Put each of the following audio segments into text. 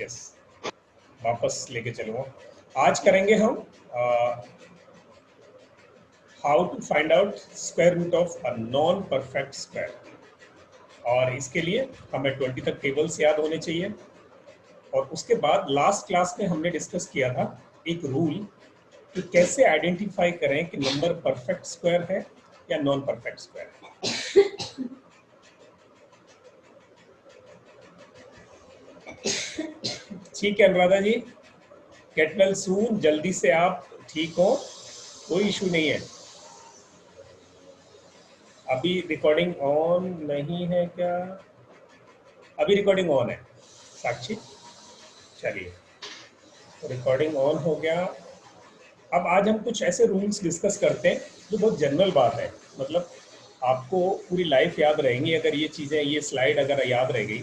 Yes, वापस लेके चलूँगा। आज करेंगे हम how to find out square root of a non perfect square, और इसके लिए हमें 20 तक टेबल्स याद होने चाहिए। और उसके बाद लास्ट क्लास में हमने डिस्कस किया था एक रूल कि कैसे आइडेंटिफाई करें कि नंबर परफेक्ट स्क्वायर है या नॉन परफेक्ट स्क्वायर है। ठीक है अनुराधा जी, गेट वेल सून, जल्दी से आप ठीक हो, कोई इशू नहीं है। अभी रिकॉर्डिंग ऑन नहीं है क्या? अभी रिकॉर्डिंग ऑन है साक्षी, चलिए तो रिकॉर्डिंग ऑन हो गया। अब आज हम कुछ ऐसे रूल्स डिस्कस करते हैं जो बहुत जनरल बात है, मतलब आपको पूरी लाइफ याद रहेंगी अगर ये चीज़ें, ये स्लाइड अगर याद रह गई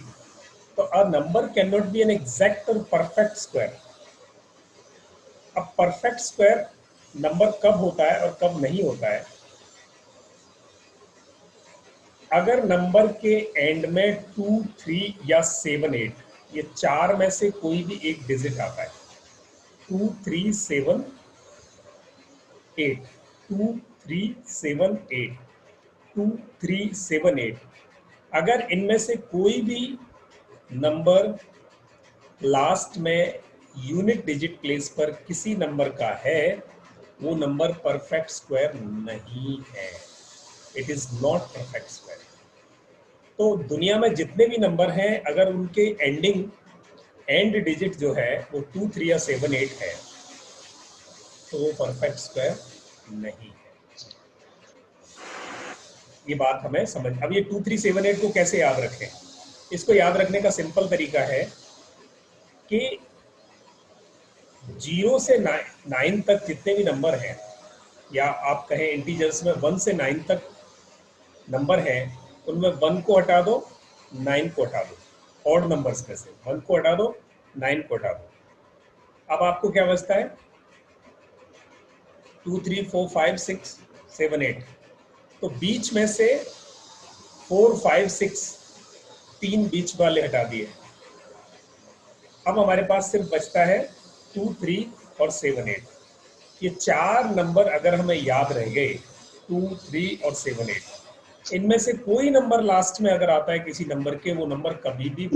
तो। A number can not be an exact और परफेक्ट स्क्वायर। अब परफेक्ट स्क्वायर नंबर कब होता है और कब नहीं होता है? अगर नंबर के एंड में 2, 3 या 7, 8 ये चार में से कोई भी एक डिजिट आता है, 2, 3, 7, 8, 2, 3, 7, 8, 2, 3, 7, 8, अगर इनमें से कोई भी नंबर लास्ट में यूनिट डिजिट प्लेस पर किसी नंबर का है, वो नंबर परफेक्ट स्क्वायर नहीं है। It is not perfect square. तो दुनिया में जितने भी नंबर हैं, अगर उनके एंड डिजिट जो है वो 2, 3 या 7, 8 है, तो वो परफेक्ट स्क्वायर नहीं है। ये बात हमें समझ। अब ये 2, 3, 7, 8 को कैसे याद रखें? इसको याद रखने का सिंपल तरीका है कि 0 से 9 तक जितने भी नंबर हैं, या आप कहें इंटीजर्स में 1 से 9 तक नंबर हैं, उनमें 1 को हटा दो, 9 को हटा दो। ऑड नंबर्स में से 1 को हटा दो, 9 को हटा दो। अब आपको क्या बचता है? 2, 3, 4, 5, 6, 7, 8। तो बीच में से 4, 5, 6 तीन बीच वाले हटा दिए। अब हमारे पास सिर्फ बचता है 2, 3 और 7, 8। ये चार नंबर अगर हमें याद रह गए, 2, 3 और 7, 8, इनमें से कोई नंबर लास्ट में अगर आता है किसी नंबर के, वो नंबर कभी भी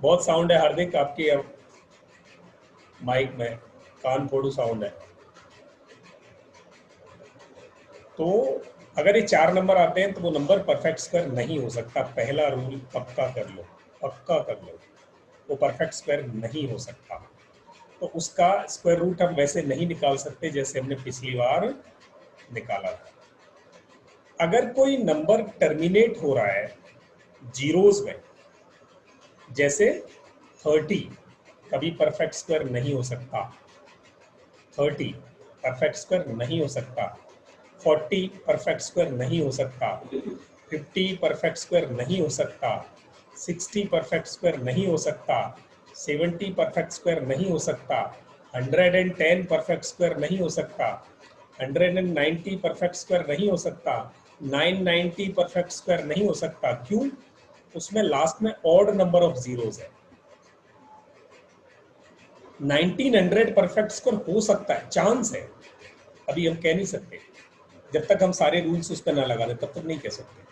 बहुत साउंड है हार्दिक आपके माइक में, कान फोड़ू साउंड है। तो अगर ये चार नंबर आते हैं तो वो नंबर परफेक्ट स्क्वायर नहीं हो सकता। पहला रूल पक्का कर लो, पक्का कर लो, वो परफेक्ट स्क्वायर नहीं हो सकता। तो उसका स्क्वायर रूट हम वैसे नहीं निकाल सकते जैसे हमने पिछली बार निकाला था। अगर कोई नंबर टर्मिनेट हो रहा है जीरोस में, जैसे 30 कभी परफेक्ट स्क्वायर नहीं हो सकता, 30 परफेक्ट स्क्वायर नहीं हो सकता, 40 परफेक्ट स्क्वायर नहीं हो सकता, 50 परफेक्ट स्क्वायर नहीं हो सकता, 60 परफेक्ट स्क्वायर नहीं हो सकता, 70 परफेक्ट स्क्वायर नहीं हो सकता, 110 परफेक्ट स्क्वायर नहीं हो सकता, 190 परफेक्ट स्क्वायर नहीं हो सकता, 990 परफेक्ट स्क्वायर नहीं हो सकता। क्यों? उसमें लास्ट में ऑड नंबर ऑफ जीरोस है। 1900 परफेक्ट स्क्वायर हो सकता है, चांस है, अभी हम कह नहीं सकते। जब तक हम सारे रूल्स उस पर ना लगा दें तब तक नहीं कह सकते।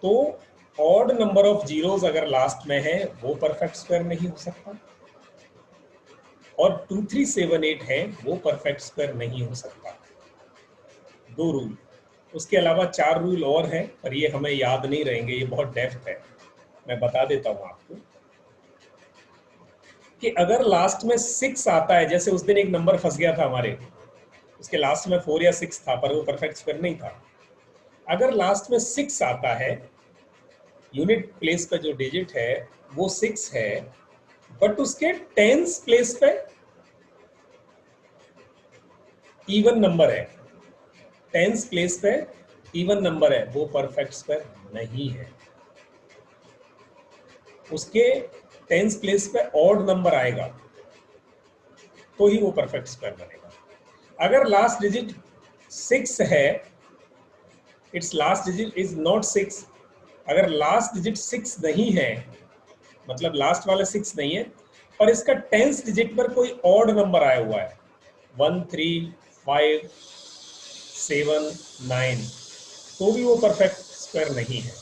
तो ऑड नंबर ऑफ जीरोस अगर लास्ट में है, वो परफेक्ट स्क्वायर नहीं हो सकता, और 2, 3, 7, 8 है, वो परफेक्ट स्क्वायर नहीं हो सकता। दो रूल। उसके अलावा चार रूल और हैं, पर ये हमें याद नहीं रहेंगे, ये बहुत डेप्थ है। मैं बता देता हूं आपको कि अगर लास्ट में 6 आता है, जैसे उस दिन एक नंबर फंस गया था हमारे, उसके लास्ट में 4 या 6 था, पर वो परफेक्ट स्क्वायर नहीं था। अगर लास्ट में 6 आता है, यूनिट प्लेस पे जो डिजिट है वो 6 है, बट उसके टेंस प्लेस पे इवन नंबर है, टेंस प्लेस पे इवन नंबर है, वो परफेक्ट स्क्वायर नहीं है। उसके टेंस प्लेस पे ऑड नंबर आएगा तो ही वो परफेक्ट स्क्वायर बनेगा। अगर लास्ट डिजिट 6 है it's last digit is not 6। अगर लास्ट डिजिट 6 नहीं है, मतलब लास्ट वाला 6 नहीं है, पर इसका 10th डिजिट पर कोई ऑड नंबर आया हुआ है 1 3 5 7 9, तो भी वो परफेक्ट स्क्वायर नहीं है,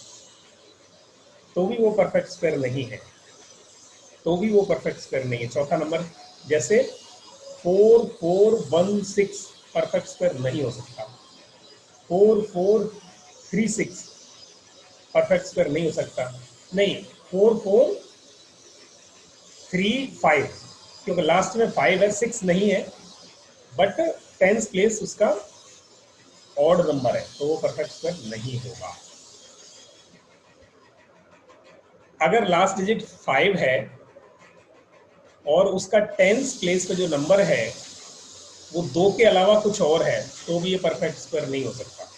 तो भी वो परफेक्ट स्क्वायर नहीं है, तो भी वो परफेक्ट स्क्वायर नहीं है। चौथा नंबर जैसे 4 4 1 6 परफेक्ट स्क्वायर नहीं हो सकता, 4 4 3 6 परफेक्ट स्क्वायर नहीं हो सकता, नहीं 4 4 3 5, क्योंकि लास्ट में 5 है, 6 नहीं है, बट 10th प्लेस उसका ऑड नंबर है, तो वो परफेक्ट स्क्वायर नहीं होगा। अगर लास्ट डिजिट 5 है और उसका 10th प्लेस का जो नंबर है वो 2 के अलावा कुछ और है, तो भी ये परफेक्ट स्क्वायर नहीं हो सकता।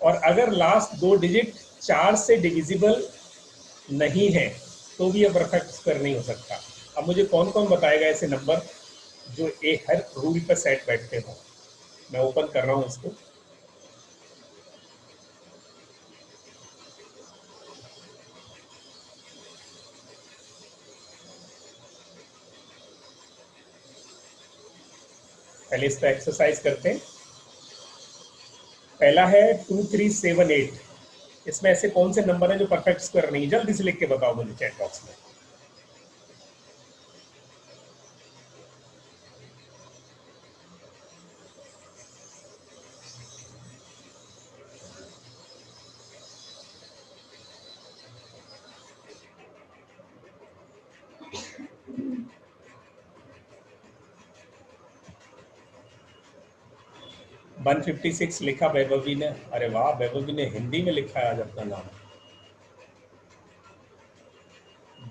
और अगर लास्ट 2 डिजिट 4 से डिविजिबल नहीं है, तो भी ये परफेक्ट स्क्वायर नहीं हो सकता। अब मुझे कौन कौन बताएगा ऐसे नंबर जो हर रूल पर सेट बैठते हो? मैं ओपन कर रहा हूं इसको। पहले इस पर एक्सरसाइज करते हैं। पहला है 2 3 7 8। इसमें ऐसे कौन से नंबर हैं जो परफेक्ट स्क्वायर नहीं? जल्दी से लिख के बताओ मुझे चैट बॉक्स में। वन 156 लिखा वैभवी ने। अरे वाह, वैभवी ने हिंदी में लिखा है आज अपना नाम।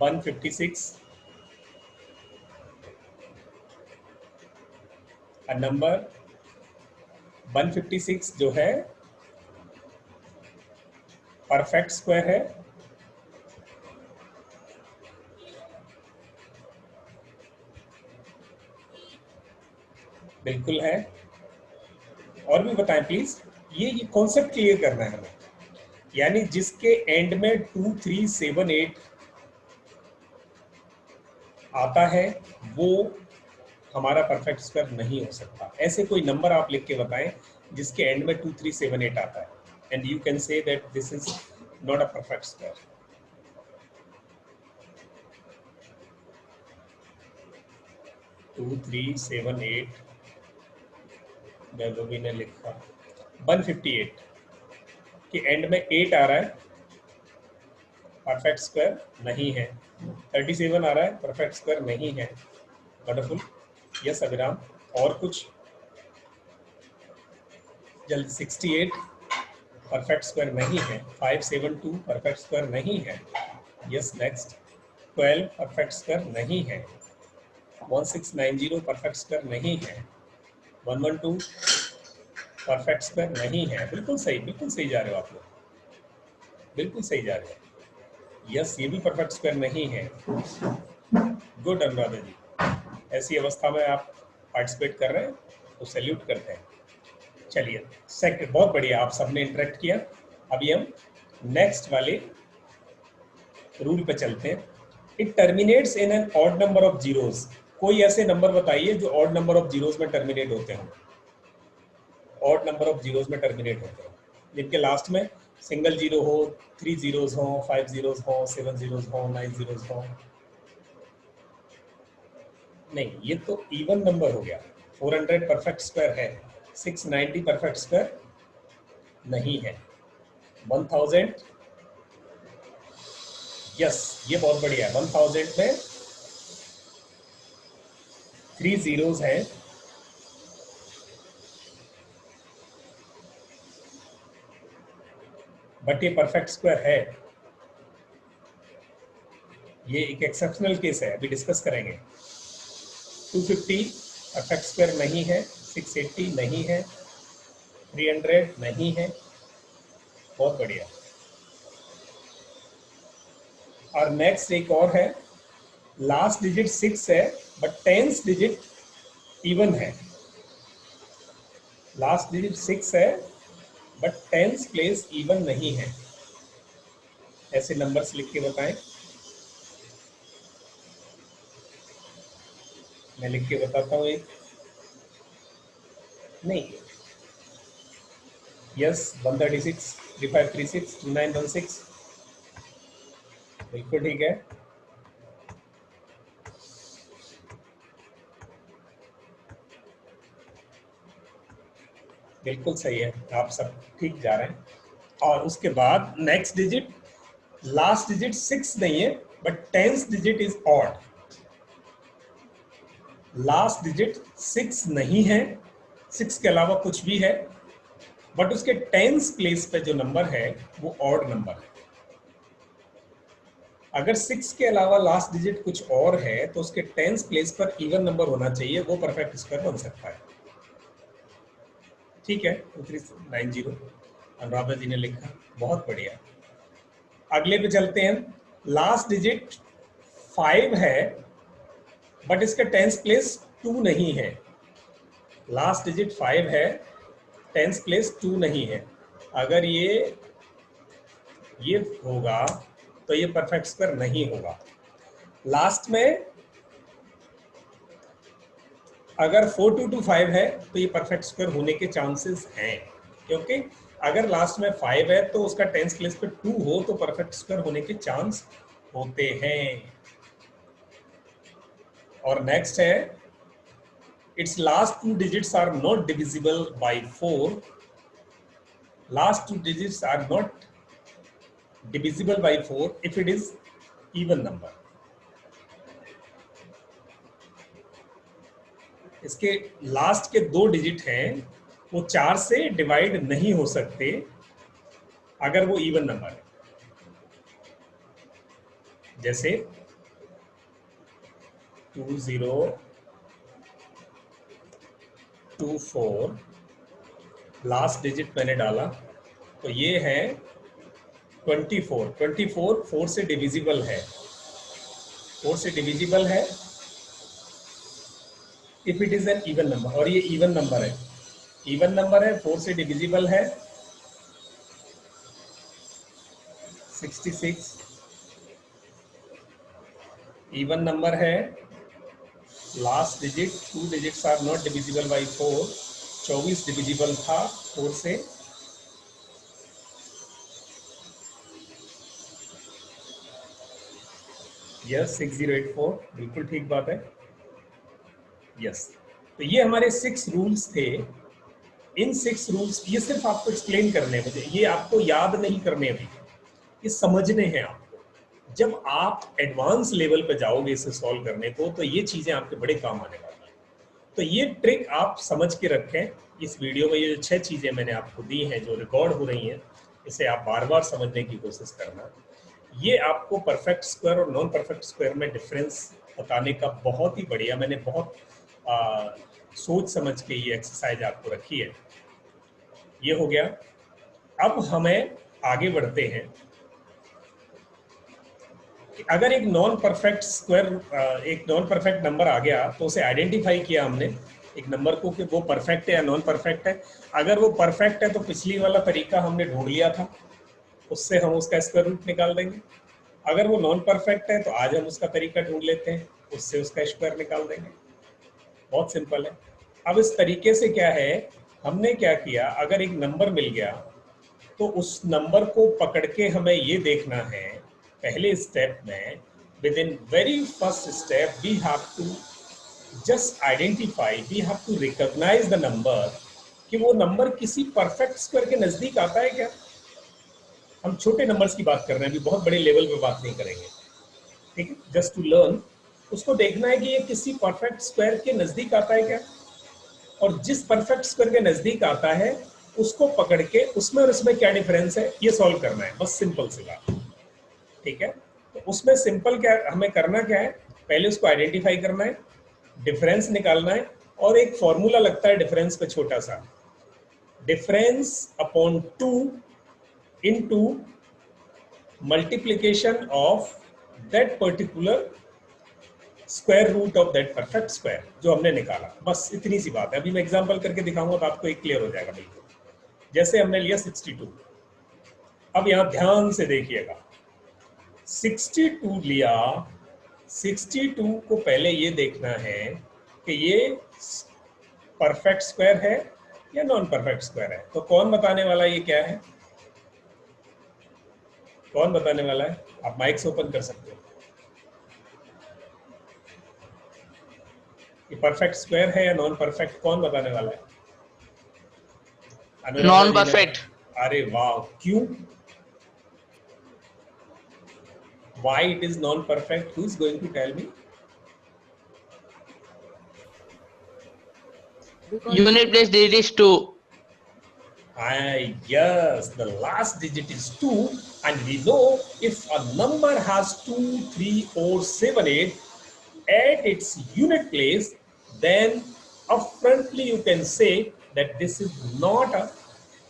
156 नंबर 156 जो है परफेक्ट स्क्वायर है। बिल्कुल है। और भी बताएं प्लीज, ये कॉन्सेप्ट क्लियर करना है हमें। यानी जिसके एंड में 2 3 7 8 आता है वो हमारा परफेक्ट स्क्वायर नहीं हो सकता। ऐसे कोई नंबर आप लिख के बताएं जिसके एंड में 2 3 7 8 आता है, and you can say that this is not a perfect square. Two three seven eight Vaibhavi ने लिखा। 158 के एंड में 8 आ रहा है, परफेक्ट स्क्वायर नहीं है। 37 आ रहा है, परफेक्ट स्क्वायर नहीं है। वंडरफुल। यस अभिराम, और कुछ जल्दी। 68 परफेक्ट स्क्वायर नहीं है। 572 परफेक्ट स्क्वायर नहीं है। Yes next. 12 परफेक्ट स्क्वायर नहीं है। 1690 परफेक्ट स्क्वायर नहीं है। 112 परफेक्ट स्क्वायर नहीं है। बिल्कुल सही, बिल्कुल सही जा रहे हो आप लोग, बिल्कुल सही जा रहे हो। यस, ये भी परफेक्ट स्क्वायर नहीं है। गुड अनुराधा जी, ऐसी अवस्था में आप पार्टिसिपेट कर रहे हैं तो सैल्यूट करते हैं। चलिए सेकंड, बहुत बढ़िया, आप सबने इंटरेक्ट किया। अभी हम नेक्स्ट वाले रूल पे चलते हैं। It terminates in an odd number of zeros. कोई ऐसे नंबर बताइए जो ऑड नंबर ऑफ जीरोस में टर्मिनेट होते हैं। ऑड नंबर ऑफ जीरोस में टर्मिनेट होते हैं जिनके लास्ट में सिंगल जीरो हो, 3 जीरोस हो, 5 जीरोस हो, 7 जीरोस हो, 9 जीरोस हो। नहीं, ये तो इवन नंबर हो गया। 400 परफेक्ट स्क्वायर है, 690 परफेक्ट स्क्वायर नहीं है। 1000, यस ये बहुत बढ़िया है। 1000 में 3 जीरोस हैं, बट ये परफेक्ट स्क्वायर है। ये एक एक्सेप्शनल केस है, अभी डिस्कस करेंगे। 250 परफेक्ट स्क्वायर नहीं है। 680 नहीं है। 300 नहीं है। बहुत बढ़िया। और नेक्स्ट एक और है, लास्ट डिजिट 6 है बट 10th डिजिट इवन है। लास्ट डिजिट 6 है बट टेंस प्लेस इवन नहीं है, ऐसे नंबर्स लिख के बताएं। मैं लिख के बताता हूँ एक, नहीं, यस 136 3536 2916, बिल्कुल ठीक है। बिल्कुल सही है, आप सब ठीक जा रहे हैं। और उसके बाद नेक्स्ट डिजिट, लास्ट डिजिट 6 नहीं है but tens digit is odd. Last digit 6 नहीं है, 6 के अलावा कुछ भी है, बट उसके टेंस प्लेस पे जो नंबर है वो ऑड नंबर है। अगर 6 के अलावा लास्ट डिजिट कुछ और है तो उसके टेंस प्लेस पर इवन नंबर होना चाहिए, वो परफेक्ट स्क्वायर बन सकता है। ठीक है, 2390 अनुराधा जी ने लिखा, बहुत बढ़िया। अगले पे चलते हैं। लास्ट डिजिट 5 है बट इसका टेंस प्लेस 2 नहीं है। लास्ट डिजिट 5 है, टेंस प्लेस 2 नहीं है। अगर ये होगा तो ये परफेक्ट स्क्वायर नहीं होगा। लास्ट में अगर 4225 है तो ये परफेक्ट स्क्वायर होने के चांसेस हैं, क्योंकि अगर लास्ट में 5 है तो उसका टेंस प्लेस पे 2 हो तो परफेक्ट स्क्वायर होने के चांस होते हैं। और नेक्स्ट है, it's last 2 digits are not divisible by 4। Last 2 digits are not divisible by 4 if it is even number. इसके लास्ट के 2 डिजिट हैं वो 4 से डिवाइड नहीं हो सकते अगर वो इवन नंबर है। जैसे 2024 लास्ट डिजिट मैंने डाला तो ये है 24। 24 4 से डिविजिबल है, 4 से डिविजिबल है if it is an even number, और ये इवन नंबर है। इवन नंबर है, 4 से डिविजिबल है। 66 इवन नंबर है। Last digit 2 digits are not divisible by 4। 24 divisible था 4 से। यस 6084 बिल्कुल ठीक बात है। यस, तो ये हमारे 6 रूल्स थे। इन 6 रूल्स ये सिर्फ आपको एक्सप्लेन करने हैं, मुझे ये आपको याद नहीं करने, अभी ये समझने हैं आपको। जब आप एडवांस लेवल पे जाओगे इसे सॉल्व करने को तो ये चीजें आपके बड़े काम आने वाली हैं। तो ये ट्रिक आप समझ के रखें। इस वीडियो में ये जो 6 चीजें मैंने आपको दी हैं जो रिकॉर्ड हो रही हैं, इसे आप बार बार समझने की कोशिश करना। ये आपको परफेक्ट स्क्वायर और नॉन परफेक्ट स्क्वायर में डिफरेंस बताने का बहुत ही बढ़िया, मैंने बहुत सोच समझ के ये एक्सरसाइज आपको रखी है। ये हो गया। अब हमें आगे बढ़ते हैं कि अगर एक नॉन परफेक्ट स्क्वायर, एक नॉन परफेक्ट नंबर आ गया तो उसे आइडेंटिफाई किया हमने एक नंबर को कि वो परफेक्ट है या नॉन परफेक्ट है। अगर वो परफेक्ट है तो पिछली वाला तरीका हमने ढूंढ लिया था, उससे हम उसका स्क्वायर रूट निकाल देंगे। अगर वो नॉन परफेक्ट है तो आज हम उसका तरीका ढूंढ लेते हैं, उससे उसका स्क्वायर निकाल देंगे। बहुत सिंपल है। अब इस तरीके से क्या है, हमने क्या किया, अगर एक नंबर मिल गया तो उस नंबर को पकड़ के हमें ये देखना है, पहले स्टेप में within very first step we have to just identify, we have to recognize the number कि वो नंबर किसी परफेक्ट स्क्वायर के नजदीक आता है क्या। हम छोटे नंबर्स की बात कर रहे हैं, अभी बहुत बड़े लेवल पे बात नहीं करेंगे, ठीक है। जस्ट टू लर्न, उसको देखना है कि ये किसी परफेक्ट स्क्वायर के नजदीक आता है क्या, और जिस परफेक्ट स्क्वायर के नजदीक आता है उसको पकड़ के उसमें और इसमें क्या डिफरेंस है ये सॉल्व करना है, बस सिंपल सी बात, ठीक है। तो उसमें सिंपल क्या हमें करना क्या है, पहले उसको आइडेंटिफाई करना है, डिफरेंस निकालना है, और एक फॉर्मूला लगता है डिफरेंस पे छोटा सा, difference upon 2 into multiplication of that particular square root of that perfect square जो हमने निकाला। बस इतनी सी बात है। अभी मैं एग्जांपल करके दिखाऊंगा तो आपको एक क्लियर हो जाएगा बिल्कुल। जैसे हमने लिया 62, अब यहां ध्यान से देखिएगा, 62 लिया, 62 को पहले ये देखना है कि ये परफेक्ट स्क्वायर है या नॉन परफेक्ट स्क्वायर है। तो कौन बताने वाला ये क्या है, कौन बताने वाला है? आप माइक से ओपन कर सकते हो। ये परफेक्ट स्क्वायर है या नॉन परफेक्ट, कौन बताने वाला है? अनुराधा नॉन जी ने। परफेक्ट। अरे वाह, क्यों? Why it is non-perfect? Who is going to tell me? Unit place digit is 2. Yes, the last digit is 2, and we know if a number has 2, 3 or 7, 8 at its unit place, then upfrontly you can say that this is not a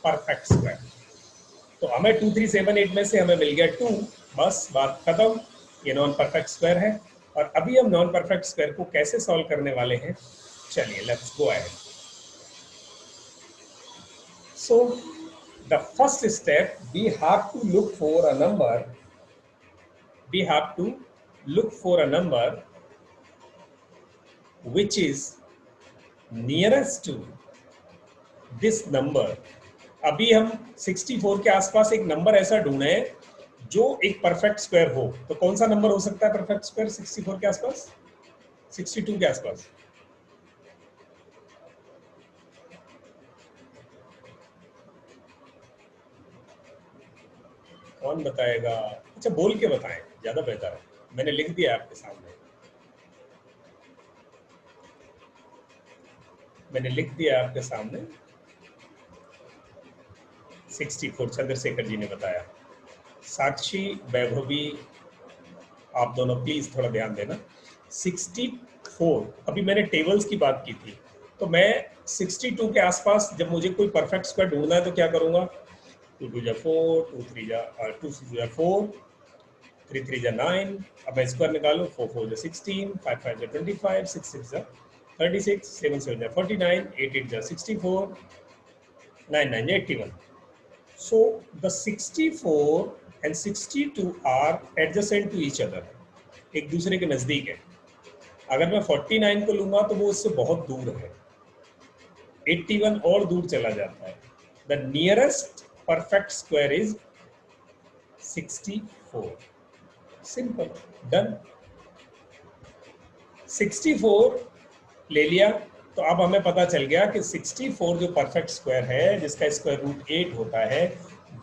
perfect square. तो हमें 2, 3, 7, 8 में से हमें मिल गया 2, बस बात खत्म, ये नॉन परफेक्ट स्क्वायर है। और अभी हम नॉन परफेक्ट स्क्वायर को कैसे सॉल्व करने वाले हैं, चलिए let's go ahead. So the first step, we have to look for a number, we have to look for a number which is nearest to this number। अभी हम 64 के आसपास एक नंबर ऐसा ढूंढे जो एक परफेक्ट स्क्वायर हो। तो कौन सा नंबर हो सकता है परफेक्ट स्क्वायर 64 के आसपास, 62 के आसपास? कौन बताएगा? अच्छा बोल के बताएं, ज्यादा बेहतर है। मैंने लिख दिया आपके सामने, मैंने लिख दिया आपके सामने 64, चंद्रशेखर जी ने बताया। साक्षी, वैभवी, आप दोनों प्लीज थोड़ा ध्यान देना। 64, अभी मैंने टेबल्स की बात की थी, तो मैं 62 के आसपास जब मुझे कोई परफेक्ट स्क्वायर ढूंढना है तो क्या करूंगा? 2 2 जा 4, 2 3 जा 2 6 जा 4, 3 3 जा 9। अब मैं स्क्वायर निकालूं, 4 4 जा 16, 5 5 जा 25, 6 6 जा 36, 7 7 जा 49, 8 8 जा 64, 9 9 जा 81। So the 64 and 62 are adjacent to each other, एक दूसरे के नजदीक है। अगर मैं 49 को लूंगा तो वो इससे बहुत दूर है, 81 और दूर चला जाता है। The nearest perfect square is 64. Simple, done। 64 ले लिया, तो अब हमें पता चल गया कि 64 जो परफेक्ट स्क्वायर है जिसका स्क्वायर रूट 8 होता है,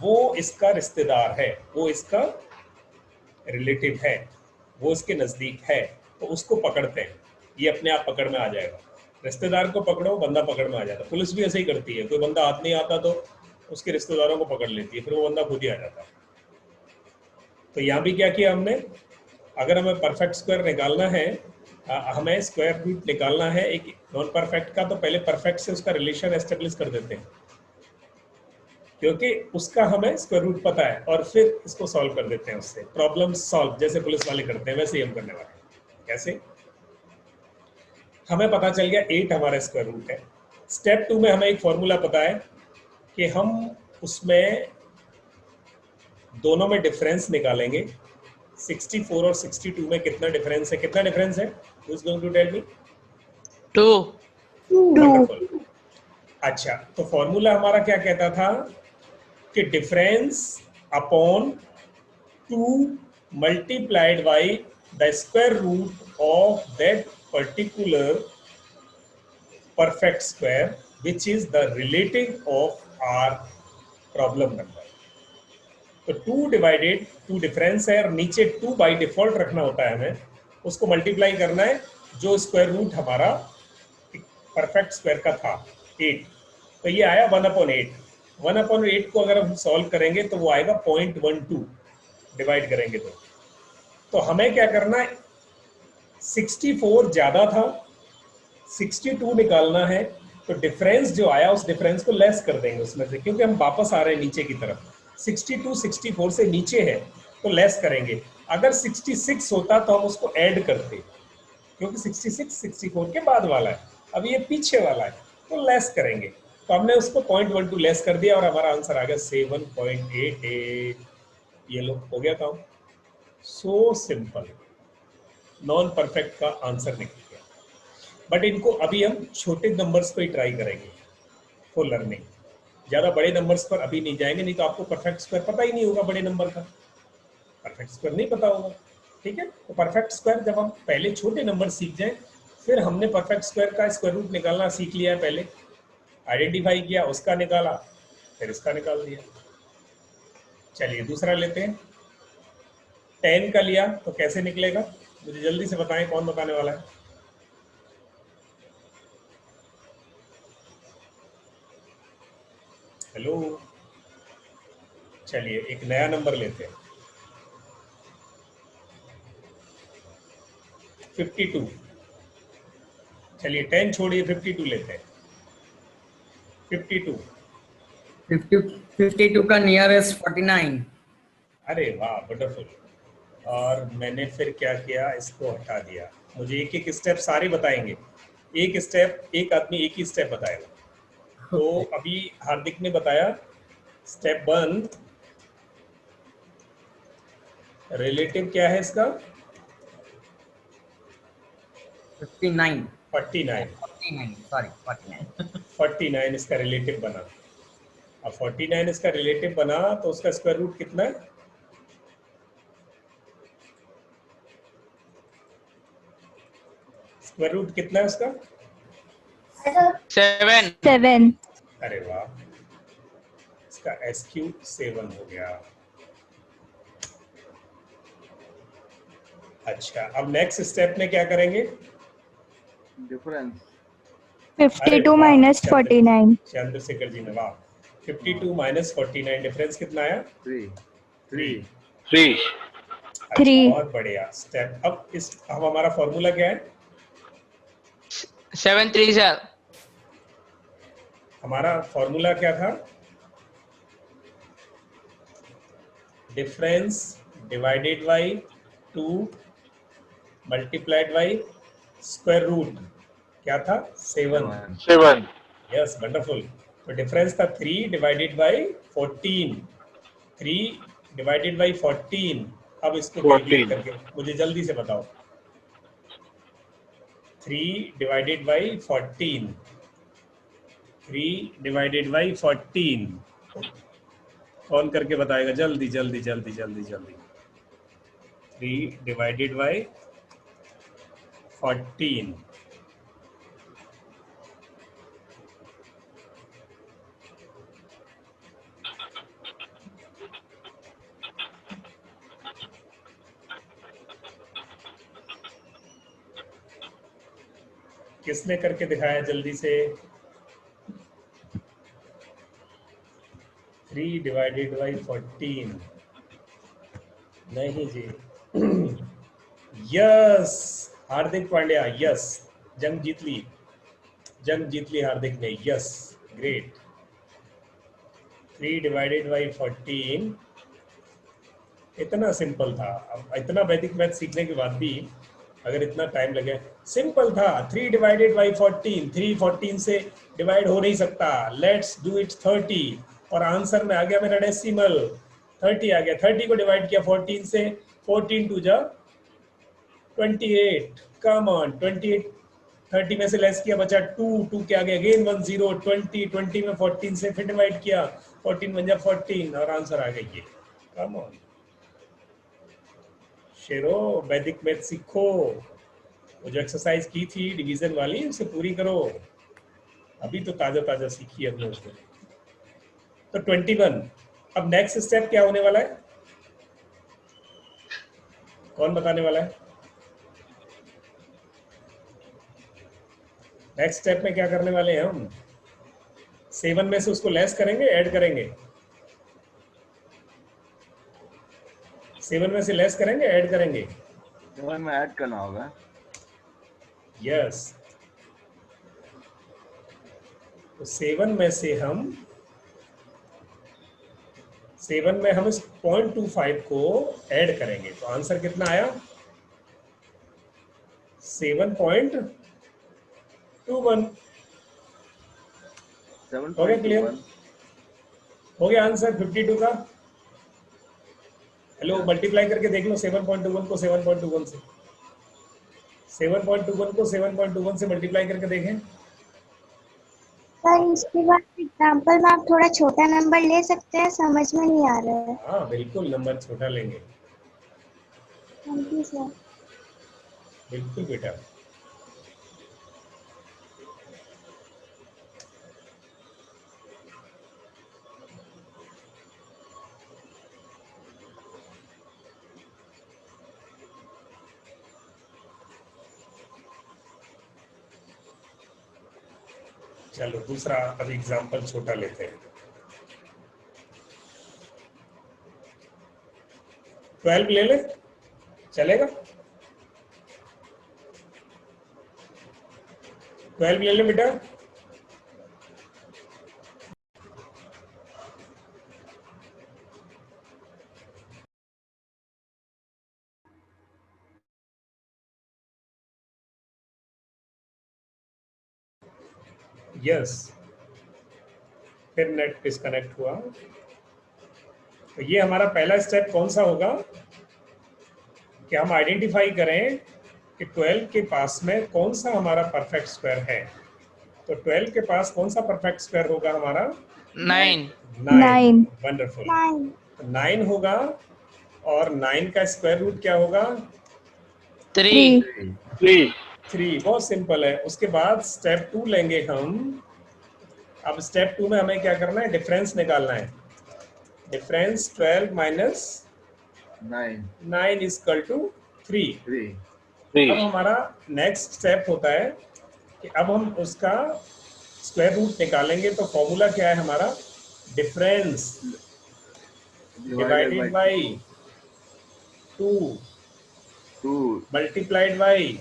वो इसका रिश्तेदार है, वो इसका रिलेटिव है, वो इसके नजदीक है। तो उसको पकड़ते हैं, ये अपने आप पकड़ में आ जाएगा। रिश्तेदार को पकड़ो, बंदा पकड़ में आ जाता है। पुलिस भी ऐसे ही करती है, कोई बंदा हाथ नहीं आता तो उसके रिश्तेदारों को पकड़ लेती है, फिर वो बंदा खुद ही आ जाता है। तो यहाँ भी क्या किया हमने, अगर हमें परफेक्ट स्क्वायर निकालना है, हमें स्क्वायर रूट निकालना है एक नॉन परफेक्ट का, तो पहले परफेक्ट से उसका रिलेशन एस्टेब्लिश कर देते हैं, क्योंकि उसका हमें स्क्वायर रूट पता है, और फिर इसको सॉल्व कर देते हैं उससे। प्रॉब्लम सॉल्व जैसे पुलिस वाले करते हैं वैसे ही हम करने वाले हैं। कैसे? हमें पता चल गया 8 हमारा स्क्वायर रूट है। स्टेप 2 में हमें एक फॉर्मूला पता है कि हम उसमें दोनों में डिफरेंस निकालेंगे। 64 और 62 में कितना डिफरेंस है? कितना डिफरेंस है? Who is going to tell me? 2. Wonderful। अच्छा, तो फॉर्मूला हमारा क्या कहता था कि difference upon 2 multiplied by the square root of that particular perfect square which is the relative of our problem number। तो 2 डिवाइडेड 2 डिफरेंस है, और नीचे 2 बाई डिफॉल्ट रखना होता है हमें, उसको मल्टीप्लाई करना है जो स्क्वायर रूट हमारा परफेक्ट स्क्वायर का था 8। तो ये आया 1/8। 1/8 को अगर हम सॉल्व करेंगे तो वो आएगा 0.12 डिवाइड करेंगे तो हमें क्या करना है, 64 ज्यादा था, 62 निकालना है, तो डिफरेंस जो आया उस डिफरेंस को लेस कर देंगे उसमें से, क्योंकि हम वापस आ रहे हैं नीचे की तरफ। 62 64 से नीचे है तो लेस करेंगे। अगर 66 होता तो हम उसको ऐड करते, क्योंकि 66 64 के बाद वाला है, अब ये पीछे वाला है तो लेस करेंगे, तो हमने उसको 0.12 लेस कर दिया और हमारा आंसर आ गया 7.88। ये लो हो गया काम, सो सिंपल, नॉन परफेक्ट का आंसर निकल गया। बट इनको अभी हम छोटे नंबर्स पे ही ट्राई करेंगे फॉर लर्निंग, ज़्यादा बड़े नंबर्स पर अभी नहीं जाएंगे, नहीं तो आपको परफेक्ट स्क्वायर पता ही नहीं होगा, बड़े नंबर का परफेक्ट स्क्वायर नहीं पता होगा। ठीक है, तो परफेक्ट स्क्वायर जब हम पहले छोटे नंबर सीख जाएं, फिर हमने परफेक्ट स्क्वायर का स्क्वायर रूट निकालना सीख लिया है, पहले आइडेंटिफाई किया, उसका निकाला, फिर इसका निकाल दिया। चलिए दूसरा लेते हैं, 10 का लिया तो कैसे निकलेगा, मुझे जल्दी से बताएं, कौन बताने वाला है? हेलो, चलिए एक नया नंबर लेते हैं, 52। चलिए 10 छोड़िए, 52 लेते हैं, 52। 52 का नियरेस्ट 49। अरे वाह, वंडरफुल। और मैंने फिर क्या किया, इसको हटा दिया। मुझे एक एक स्टेप सारे बताएंगे, एक स्टेप एक आदमी एक ही स्टेप बताएगा। तो अभी हार्दिक ने बताया स्टेप 1, रिलेटिव क्या है इसका? 59 49 सॉरी 49 49 इसका रिलेटिव बना। अब 49 इसका रिलेटिव बना तो उसका स्क्वायर रूट कितना है? स्क्वायर रूट कितना है उसका? 7. अरे वाह, इसका SQ 7 हो गया। अच्छा, अब नेक्स्ट स्टेप में क्या करेंगे? Difference 52 minus 49. चंद्रशेखर जी ने, वाह, 52 माइनस 49, डिफरेंस कितना आया? 3 3। 3. अच्छा, 3. बहुत बढ़िया स्टेप। अब हमारा फॉर्मूला क्या है? 7 3 sir. हमारा फॉर्मूला क्या था? Difference divided by 2 multiplied by square root, क्या था? 7। 7. Yes, wonderful. तो डिफरेंस था 3 डिवाइडेड बाई 14, 3 डिवाइडेड बाई 14। अब इसको कैलकुलेट करके मुझे जल्दी से बताओ, 3 डिवाइडेड बाई 14, 3 डिवाइडेड बाई 14, कौन करके बताएगा? जल्दी जल्दी जल्दी जल्दी जल्दी। 3 डिवाइडेड बाई 14, किसने करके दिखाया जल्दी से? 3 डिवाइडेड बाई 14, नहीं जी। यस, हार्दिक पांड्या, यस, जंग जीत ली हार्दिक ने, यस, ग्रेट। 3 डिवाइडेड बाई 14, इतना सिंपल था। अब इतना वैदिक मैथ सीखने के बाद भी अगर इतना टाइम लगे, सिंपल था। 3 डिवाइडेड बाई 14, 3 14 से डिवाइड हो नहीं सकता, लेट्स डू इट 30, और आंसर में आ गया मेरा डेसिमल 30 आ गया। 30 को डिवाइड किया 14 से, 14 टू जा 28, कम ऑन 28, 30 में से लेस किया बचा 2, 2 के आगे अगेन 1 0, 20, 20 में 14 से फिर डिवाइड किया, 14 बन जा 14 और आंसर आ गया ये, कम ऑन। शेरो, वैदिक मैथ सीखो, वो जो एक्सरसाइज की थी डिवीजन वाली उसे पूरी करो, अभी तो ताजा ताजा सीखी हमने उसको। तो 21। अब नेक्स्ट स्टेप क्या होने वाला है, कौन बताने वाला है? नेक्स्ट स्टेप में क्या करने वाले हैं हम? 7 में से उसको लेस करेंगे, ऐड करेंगे? 7 में से लेस करेंगे, ऐड करेंगे? 7 में ऐड करना होगा। यस, तो 7 में से हम 7 में हम इस 0.25 को ऐड करेंगे, तो आंसर कितना आया? 7.21 हो गया क्लियर? 7.21 हो गया आंसर 52 का। हेलो मल्टीप्लाई करके देख लो 7.21 को 7.21 से, 7.21 को 7.21 से मल्टीप्लाई करके देखें। सर इसके बाद एग्जाम्पल में आप थोड़ा छोटा नंबर ले सकते हैं, समझ में नहीं आ रहा है। हाँ बिल्कुल नंबर छोटा लेंगे, थैंक यू सर। बिल्कुल बेटा। चलो दूसरा अब एग्जाम्पल छोटा लेते हैं। 12 ले ले, चलेगा? 12 ले ले बेटा। यस, फिर नेट डिस्कनेक्ट हुआ। तो ये हमारा पहला स्टेप कौन सा होगा कि हम आइडेंटिफाई करें कि 12 के पास में कौन सा हमारा परफेक्ट स्क्वायर है। तो 12 के पास कौन सा परफेक्ट स्क्वायर होगा हमारा? 9. 9। वंडरफुल। 9 तो 9 होगा और 9 का स्क्वायर रूट क्या होगा? 3. 3। बहुत सिंपल है। उसके बाद स्टेप 2 लेंगे हम। अब स्टेप 2 में हमें क्या करना है? डिफरेंस निकालना है। Difference 12 minus 9 equal to 3। अब हमारा नेक्स्ट स्टेप होता है कि अब हम उसका स्क्वायर रूट निकालेंगे। तो फॉर्मूला क्या है हमारा? Difference divided by 2 multiplied by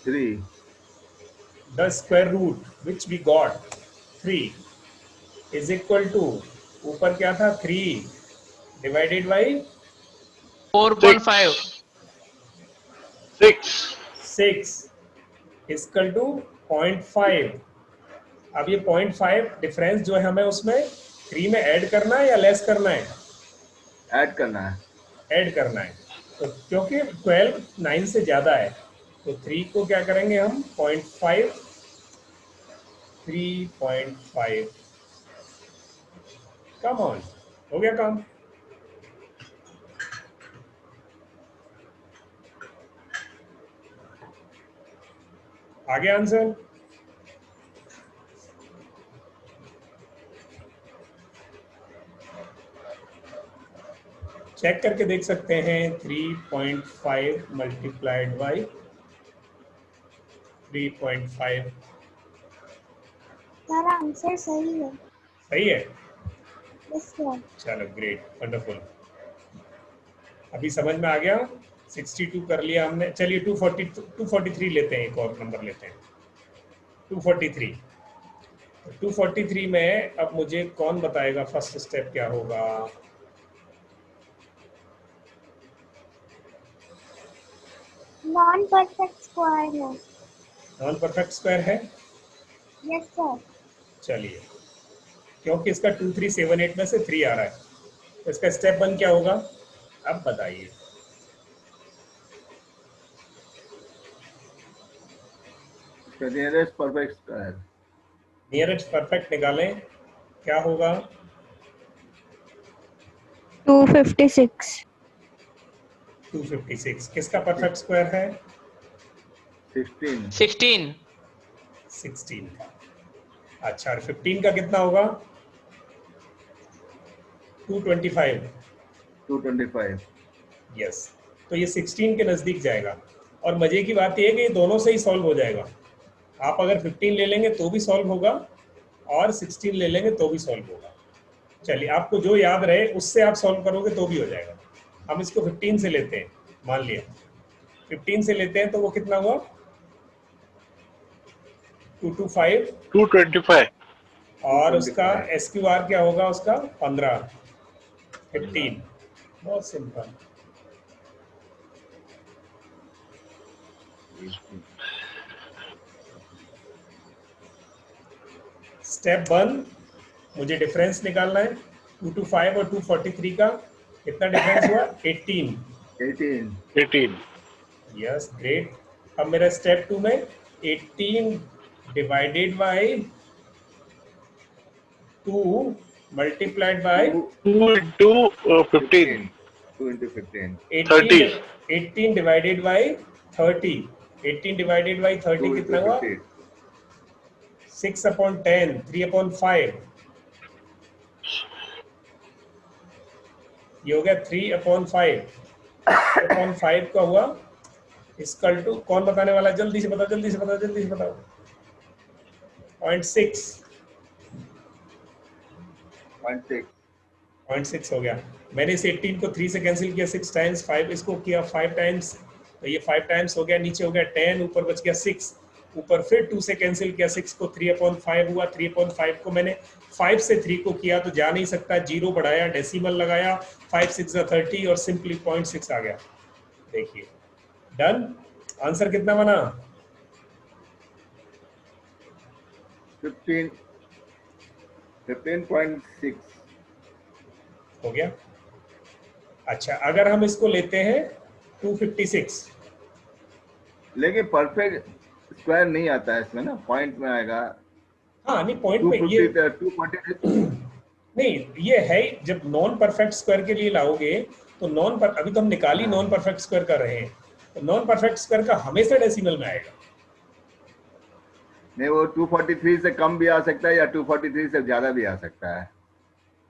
3 the square root which we got 3 is equal to, ऊपर क्या था? 3 डिवाइडेड बाई 4.5. 6 equal to 0.5। अब ये 0.5 डिफरेंस जो है हमें उसमें 3 में ऐड करना है या लेस करना है? ऐड करना है। ऐड करना है। तो क्योंकि 12 9 से ज्यादा है तो 3 को क्या करेंगे हम? 0.5 3.5। कम ऑन, हो गया काम। आगे आंसर। चेक करके देख सकते हैं। 3.5 मल्टीप्लाइड बाई 3.5 सर आंसर सही है। सही है। Yes sir. चलो ग्रेट, वंडरफुल। अभी समझ में आ गया। 62 कर लिया हमने। चलिए 243 लेते हैं, एक और नंबर लेते हैं 243। 243 में अब मुझे कौन बताएगा फर्स्ट स्टेप क्या होगा? नॉन परफेक्ट स्क्वायर है। नॉन परफेक्ट स्क्वायर है। Yes sir. चलिए, क्योंकि इसका 2378 में से 3 आ रहा है तो इसका स्टेप 1 क्या होगा? अब बताइए। Nearest perfect square. Nearest perfect निकालें, क्या होगा? 256। 256 किसका परफेक्ट स्क्वायर है? 16 16. 16। अच्छा, और 15 का कितना होगा? 225। 225 यस, तो ये 16 के नजदीक जाएगा। और मजे की बात यह है कि ये दोनों से ही सॉल्व हो जाएगा। आप अगर 15 ले लेंगे तो भी सॉल्व होगा और 16 ले लेंगे तो भी सॉल्व होगा। चलिए, आपको जो याद रहे उससे आप सॉल्व करोगे तो भी हो जाएगा। हम इसको 15 से लेते हैं। मान लिया 15 से लेते हैं तो वो कितना हुआ? 225 और उसका SQR क्या होगा? उसका 15 15। बहुत सिंपल। स्टेप 1 मुझे डिफरेंस निकालना है 225 और 243 का कितना डिफरेंस हुआ 18 18 18. यस ग्रेट अब मेरा स्टेप 2 में 18 divided by 2 multiplied by 2 into 15. 2 into 15 30. 18 divided by 30 18 divided by 30 2 कितना into हुआ 50 6 upon 10 3 upon 5 ये हो गया 3 upon 5 upon 5 का हुआ इक्वल टू कौन बताने वाला जल्दी से बताओ जल्दी से बताओ जल्दी से बताओ 0.6 0.6 0.6 हो गया मैंने इस 18 को 3 से कैंसिल किया 6 टाइम्स 5 इसको किया 5 टाइम्स तो ये 5 टाइम्स हो गया नीचे हो गया 10 ऊपर बच गया 6 ऊपर फिर 2 से कैंसिल किया 6 को 3 upon 5 हुआ 3 upon 5 को मैंने 5 से 3 को किया तो जा नहीं सकता जीरो बढ़ाया डेसिमल लगाया 5 6 30 और सिंपली 0.6 आ गया देखिए डन आंसर कितना बना 15.6 हो गया अच्छा अगर हम इसको लेते हैं 256 लेकिन परफेक्ट स्क्वायर नहीं आता है इसमें ना पॉइंट में आएगा हाँ नहीं पॉइंट में ये 240 नहीं ये है ही, जब नॉन परफेक्ट स्क्वायर के लिए लाओगे तो नॉन पर अभी तो हम निकाली नॉन परफेक्ट स्क्वायर कर रहे हैं तो नॉन परफेक्ट स्क्वायर का हमेशा डेसिमल में आएगा नहीं वो 243 से कम भी आ सकता है या 243 से ज्यादा भी आ सकता है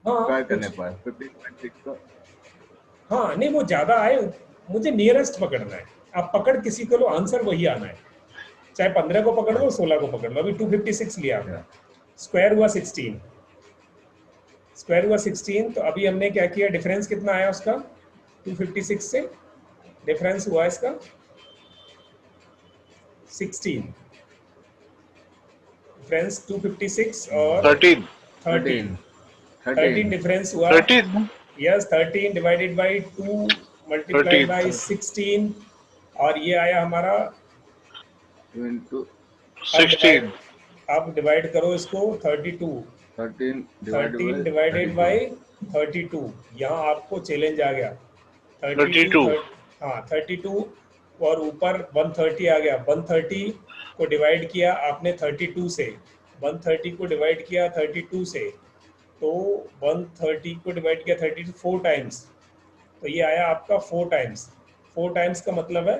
हाँ स्क्वायर करने कुछ- पर 15.6 तो हाँ नहीं वो ज्यादा आए मुझे नियरेस्ट पकड़ना है आप पकड़ किसी को लो आंसर वही आना है चाहे 15 को पकड़ लो 16 को पकड़ लो अभी 256 लिया आपने स्क्वायर हुआ 16 स्क्वायर हुआ 16 तो अभी हमने क्या किया डिफरेंस कितना आया उसका 256 से डिफरेंस हुआ इसका 16 डिफरेंस 256 और 13. 13 13 13 डिफरेंस हुआ 13. Yes 13 divided by 2 multiplied 13. By 16 और ये आया हमारा into 16. अब डिवाइड करो इसको 32 13 13 डिवाइडेड बाय 32 यहाँ आपको चैलेंज आ गया 32. हाँ 32 और ऊपर 130 आ गया 130 को डिवाइड किया आपने 32 से 130 को डिवाइड किया 32 से तो 130 को डिवाइड किया 32 4 टाइम्स तो ये आया आपका 4 टाइम्स का मतलब है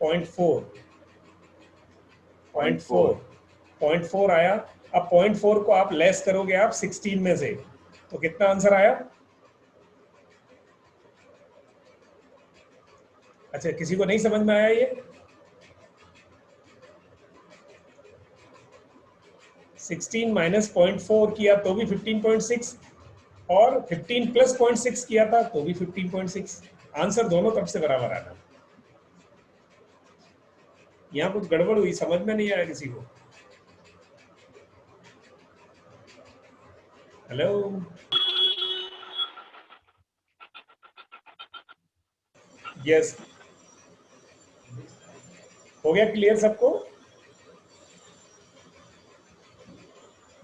0.4 आया अब 0.4 को आप लेस करोगे आप 16 में से तो कितना आंसर आया अच्छा किसी को नहीं समझ में आया ये 16 माइनस 0.4 किया तो भी 15.6 और 15 प्लस 0.6 किया था तो भी 15.6 आंसर दोनों तरफ से बराबर आना यहाँ कुछ गड़बड़ हुई समझ में नहीं आया किसी को हेलो यस हो गया क्लियर सबको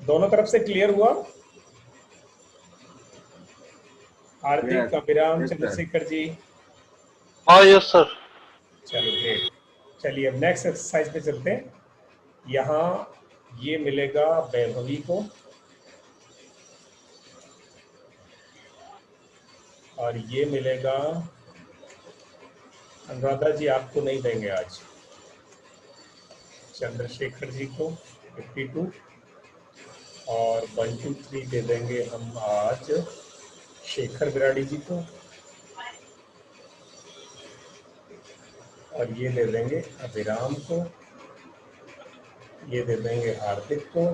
दोनों तरफ से क्लियर हुआ हार्दिक Yes, अभिराम yes, sir. चंद्रशेखर जी हाँ यस सर. चलो ग्रेट चलिए अब नेक्स्ट एक्सरसाइज पे चलते हैं यहाँ ये मिलेगा वैभवी को और ये मिलेगा अनुराधा जी आपको नहीं देंगे आज चंद्रशेखर जी को 52 और 1 2 3 दे देंगे हम आज शेखर बिराड़ी जी को और ये दे देंगे अभिराम को ये दे देंगे हार्दिक को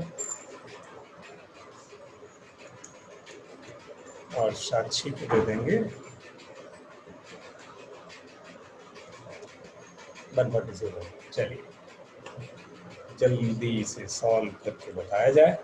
और साक्षी को दे देंगे 147 चलिए जल्दी से सॉल्व करके बताया जाए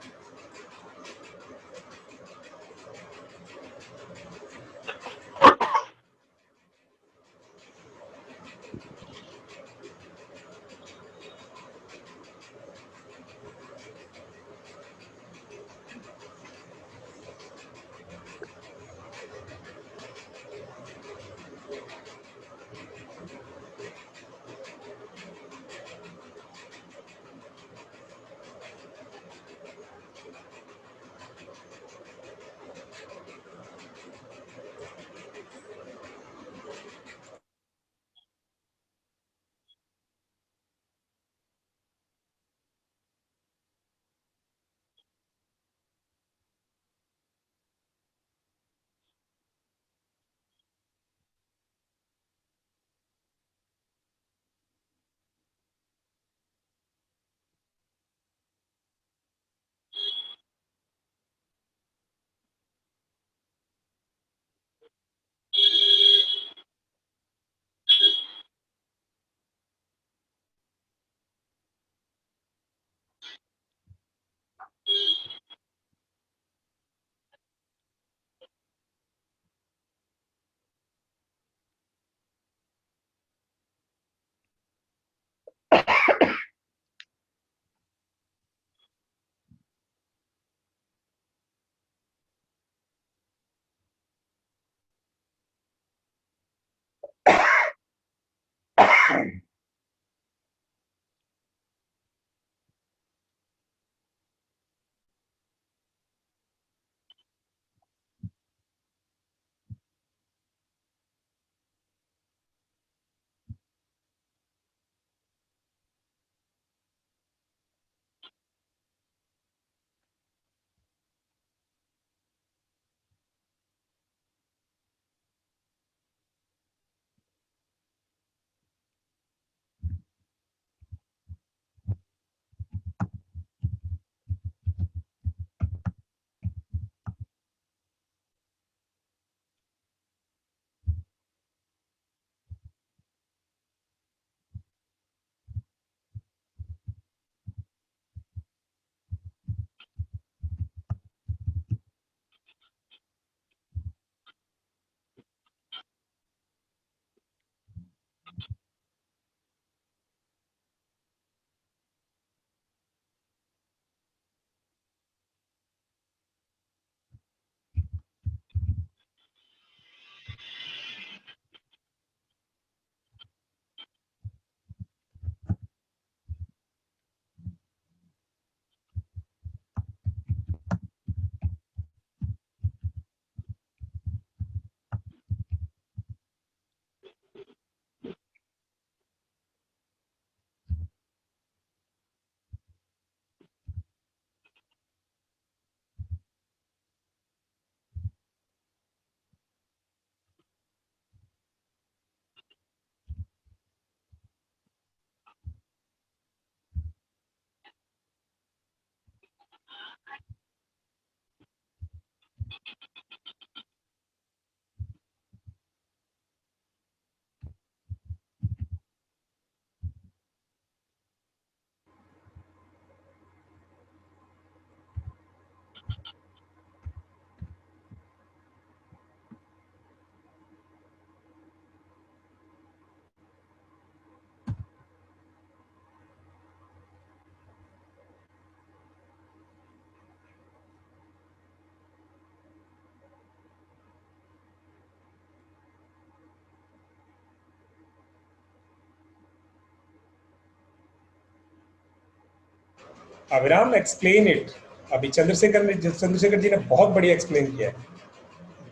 अभिराम एक्सप्लेन इट। अभी चंद्रशेखर जी ने बहुत बढ़िया एक्सप्लेन किया है।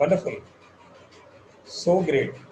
Wonderful, so great.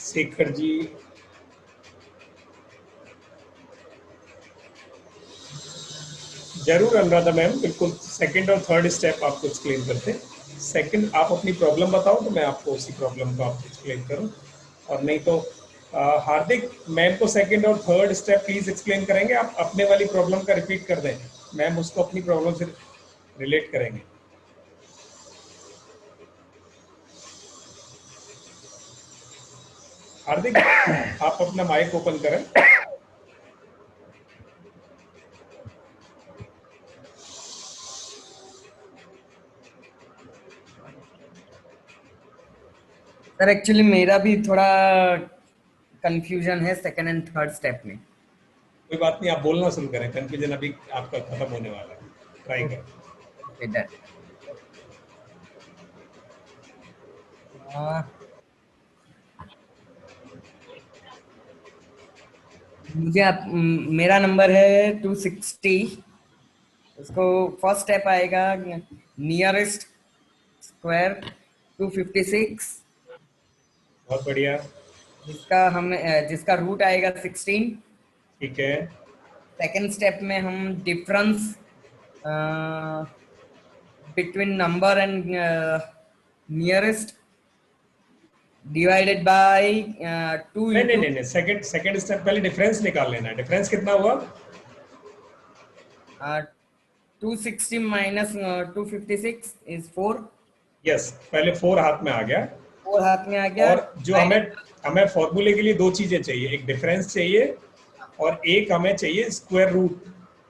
Shekhar ji, जरूर अनुराधा मैम, बिल्कुल सेकंड और थर्ड स्टेप आपको एक्सप्लेन करते हैं। सेकंड आप अपनी प्रॉब्लम बताओ तो मैं आपको उसी प्रॉब्लम को आपको एक्सप्लेन करूं, और नहीं तो हार्दिक मैम को सेकंड और थर्ड स्टेप प्लीज एक्सप्लेन करेंगे। आप अपने वाली प्रॉब्लम का रिपीट कर दें, मैम उसको अपनी प्रॉब्लम से रिलेट करेंगे। हार्दिक आप अपना माइक ओपन करें। सर एक्चुअली मेरा भी थोड़ा कंफ्यूजन है सेकंड एंड थर्ड स्टेप में। कोई बात नहीं, आप बोलना शुरू करें, कंफ्यूजन अभी आपका खत्म होने वाला है। ट्राई करें। Okay, done. मेरा नंबर है 260। उसको फर्स्ट स्टेप आएगा नियरेस्ट स्क्वायर 256, बहुत बढ़िया, जिसका रूट आएगा 16। ठीक है। सेकंड स्टेप में हम difference between number and nearest divided by 2। नहीं, सेकंड स्टेप पहले डिफरेंस निकाल लेना है। डिफरेंस कितना हुआ? 260 माइनस 256 इज 4। यस, पहले 4 हाथ में आ गया। 4 हाथ में आ गया। और जो हमें फॉर्मूले के लिए 2 चीजें चाहिए, एक डिफरेंस चाहिए और एक हमें चाहिए स्क्वायर रूट।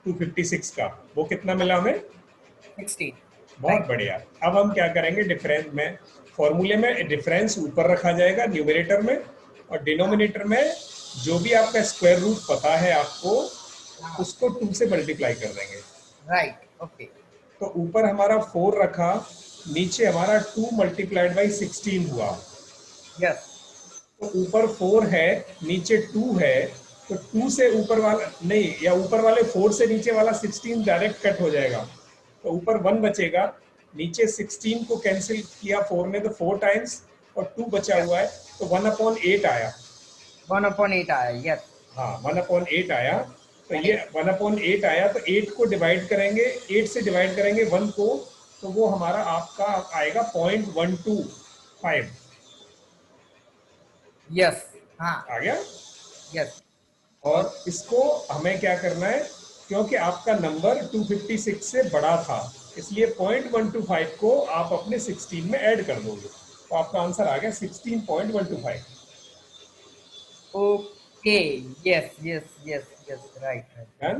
256 का, वो कितना मिला हमें? 16. बहुत बढ़िया। अब हम क्या करेंगे, डिफरेंस में, फॉर्मूले में डिफरेंस ऊपर रखा जाएगा न्यूमरेटर में, और डिनोमिनेटर में जो भी आपका स्क्वायर रूट पता है आपको, उसको 2 से मल्टीप्लाई कर देंगे। Right. Okay. तो ऊपर हमारा 4 रखा, नीचे हमारा 2 मल्टीप्लाइड बाई 16 हुआ। Yes. तो ऊपर 4 है, नीचे 2 है, तो 2 से ऊपर वाला नहीं, या ऊपर वाले 4 से नीचे वाला 16 डायरेक्ट कट हो जाएगा, तो ऊपर 1 बचेगा, नीचे 16 को कैंसिल किया 4 ने तो 4 टाइम्स, और 2 बचा हुआ है, तो 1/8 आया। 1/8 आया. Yes. हाँ, 1/8 आया। तो ये 1/8 आया, तो 8 को डिवाइड करेंगे, 8 से डिवाइड करेंगे 1 को, तो वो हमारा आपका आएगा 0.125। Yes. हाँ. आ गया। Yes. और इसको हमें क्या करना है, क्योंकि आपका नंबर 256 से बड़ा था, इसलिए 0.125 को आप अपने 16 में ऐड कर दोगे, तो आपका आंसर आ गया 16.125। Okay. Yes. Yes. Yes. Yes. Right. Right. Done.